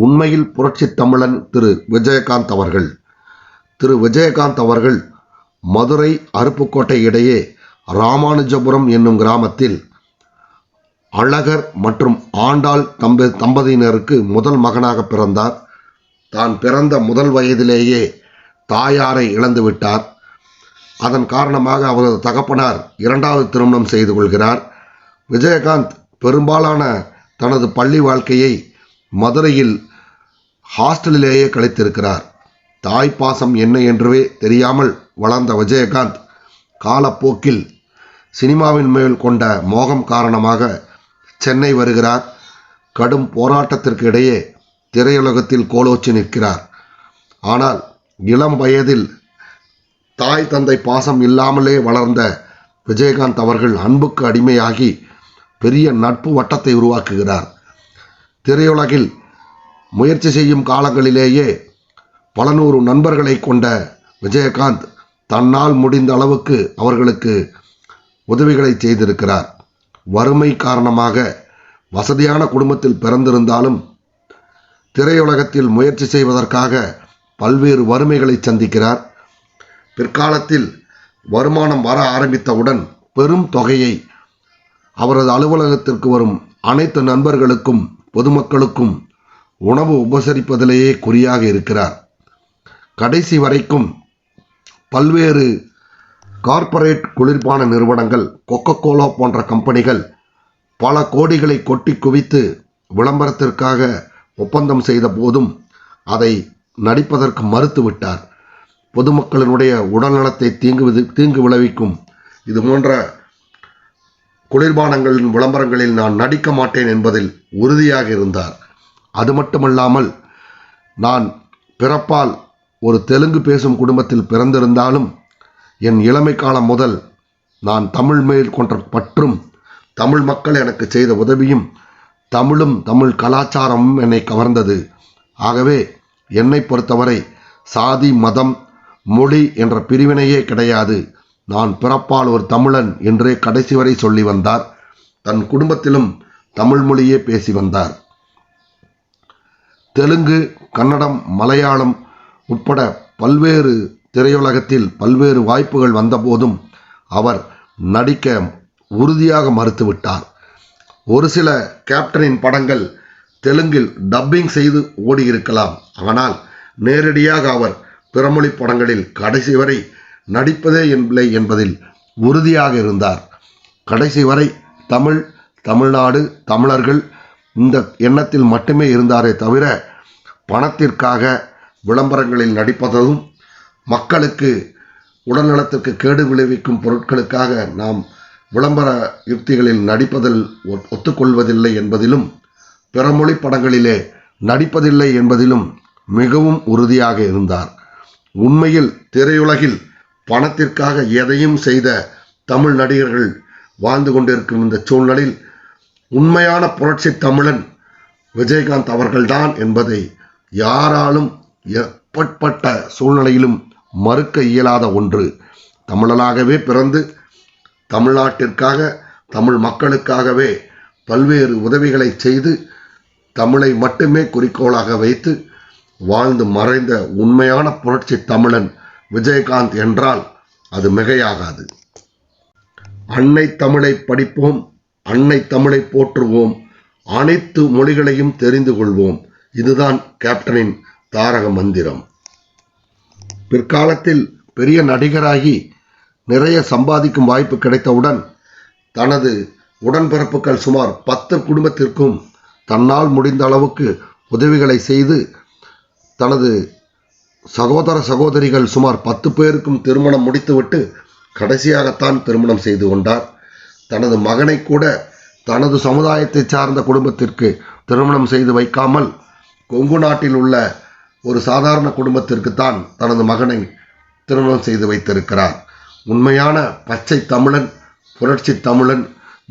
உண்மையில் புரட்சி தமிழன் திரு விஜயகாந்த் அவர்கள் மதுரை அருப்புக்கோட்டை இடையே ராமானுஜபுரம் என்னும் கிராமத்தில் அழகர் மற்றும் ஆண்டாள் தம்பதியினருக்கு முதல் மகனாக பிறந்தார். தான் பிறந்த முதல் வயதிலேயே தாயாரை இழந்துவிட்டார். அதன் காரணமாக அவரது தகப்பனார் இரண்டாவது திருமணம் செய்து கொள்கிறார். விஜயகாந்த் பெரும்பாலான தனது பள்ளி வாழ்க்கையை மதுரையில் ஹாஸ்டலிலேயே கழித்திருக்கிறார். தாய்ப்பாசம் என்ன என்றே தெரியாமல் வளர்ந்த விஜயகாந்த் காலப்போக்கில் சினிமாவின் மேல் கொண்ட மோகம் காரணமாக சென்னை வருகிறார். கடும் போராட்டத்திற்கு இடையே திரையுலகத்தில் கோலோச்சி நிற்கிறார். ஆனால் இளம் வயதில் தாய் தந்தை பாசம் இல்லாமலே வளர்ந்த விஜயகாந்த் அவர்கள் அன்புக்கு அடிமையாகி பெரிய நட்பு வட்டத்தை உருவாக்குகிறார். திரையுலகில் முயற்சி செய்யும் காலங்களிலேயே பல நூறு நண்பர்களை கொண்ட விஜயகாந்த் தன்னால் முடிந்த அளவுக்கு அவர்களுக்கு உதவிகளை செய்திருக்கிறார். வறுமை காரணமாக வசதியான குடும்பத்தில் பிறந்திருந்தாலும் திரையுலகத்தில் முயற்சி செய்வதற்காக பல்வேறு வறுமைகளை சந்திக்கிறார். பிற்காலத்தில் வருமானம் வர ஆரம்பித்தவுடன் பெரும் தொகையை அவரது அலுவலகத்திற்கு வரும் அனைத்து நண்பர்களுக்கும் பொதுமக்களுக்கும் உணவு உபசரிப்பதிலேயே குறியாக இருக்கிறார். கடைசி வரைக்கும் பல்வேறு கார்ப்பரேட் குளிர்பான நிறுவனங்கள், கொக்கோகோலா போன்ற கம்பெனிகள் பல கோடிகளை கொட்டி குவித்து விளம்பரத்திற்காக ஒப்பந்தம் செய்த போதும் அதை நடிப்பதற்கு மறுத்துவிட்டார். பொதுமக்களினுடைய உடல்நலத்தை தீங்கு விளைவிக்கும் இது போன்ற குளிர்பானங்களின் விளம்பரங்களில் நான் நடிக்க மாட்டேன் என்பதில் உறுதியாக இருந்தார். அது மட்டுமல்லாமல் நான் பிறப்பால் ஒரு தெலுங்கு பேசும் குடும்பத்தில் பிறந்திருந்தாலும் என் இளமை காலம் முதல் நான் தமிழ் மேல் கொண்ட பற்றும் தமிழ் மக்கள் எனக்கு செய்த உதவியும் தமிழும் தமிழ் கலாச்சாரமும் என்னை கவர்ந்தது. ஆகவே என்னை பொறுத்தவரை சாதி மதம் மொழி என்ற பிரிவினையே கிடையாது. நான் பிறப்பால் ஒரு தமிழன் என்றே கடைசி வரை சொல்லி வந்தார். தன் குடும்பத்திலும் தமிழ் மொழியே பேசி வந்தார். தெலுங்கு, கன்னடம், மலையாளம் உட்பட பல்வேறு திரையுலகத்தில் பல்வேறு வாய்ப்புகள் வந்தபோதும் அவர் நடிக்க உறுதியாக மறுத்துவிட்டார். ஒரு சில கேப்டனின் படங்கள் தெலுங்கில் டப்பிங் செய்து ஓடியிருக்கலாம். ஆனால் நேரடியாக அவர் பிறமொழி படங்களில் கடைசி வரை நடிப்பதே இல்லை என்பதில் உறுதியாக இருந்தார். கடைசி வரை தமிழ்நாடு, தமிழர்கள் இந்த எண்ணத்தில் மட்டுமே இருந்தாரே தவிர பணத்திற்காக விளம்பரங்களில் நடிப்பதும் மக்களுக்கு உடல்நலத்திற்கு கேடு விளைவிக்கும் பொருட்களுக்காக நாம் விளம்பர யுக்திகளில் நடிப்பதில் ஒத்துக்கொள்வதில்லை என்பதிலும் பிறமொழி படங்களிலே நடிப்பதில்லை என்பதிலும் மிகவும் உறுதியாக இருந்தார். உண்மையில் திரையுலகில் பணத்திற்காக எதையும் செய்த தமிழ் நடிகர்கள் வாழ்ந்து கொண்டிருக்கும் இந்த சூழ்நிலையில் உண்மையான புரட்சி தமிழன் விஜயகாந்த் அவர்கள்தான் என்பதை யாராலும் எப்பட்ட சூழ்நிலையிலும் மறுக்க இயலாத ஒன்று. தமிழனாகவே பிறந்து தமிழ்நாட்டிற்காக தமிழ் மக்களுக்காகவே பல்வேறு உதவிகளை செய்து தமிழை மட்டுமே குறிக்கோளாக வைத்து வாழ்ந்து மறைந்த உண்மையான புரட்சி தமிழன் விஜயகாந்த் என்றால் அது மிகையாகாது. அன்னை தமிழை படிப்போம், அன்னை தமிழை போற்றுவோம், அனைத்து மொழிகளையும் தெரிந்து கொள்வோம். இதுதான் கேப்டனின் தாரக மந்திரம். பிற்காலத்தில் பெரிய நடிகராகி நிறைய சம்பாதிக்கும் வாய்ப்பு கிடைத்தவுடன் தனது உடன்பிறப்புகள் சுமார் 10 குடும்பத்திற்கும் தன்னால் முடிந்த அளவுக்கு உதவிகளை செய்து தனது சகோதரிகள் சுமார் 10 பேருக்கும் திருமணம் முடித்துவிட்டு கடைசியாகத்தான் திருமணம் செய்து கொண்டார். தனது மகனை கூட தனது சமுதாயத்தை சார்ந்த குடும்பத்திற்கு திருமணம் செய்து வைக்காமல் கொங்கு நாட்டில் உள்ள ஒரு சாதாரண குடும்பத்திற்குத்தான் தனது மகனை திருமணம் செய்து வைத்திருக்கிறார். உண்மையான பச்சை தமிழன், புரட்சி தமிழன்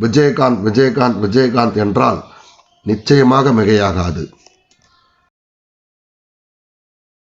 விஜயகாந்த் என்றால் நிச்சயமாக மிகையாகாது.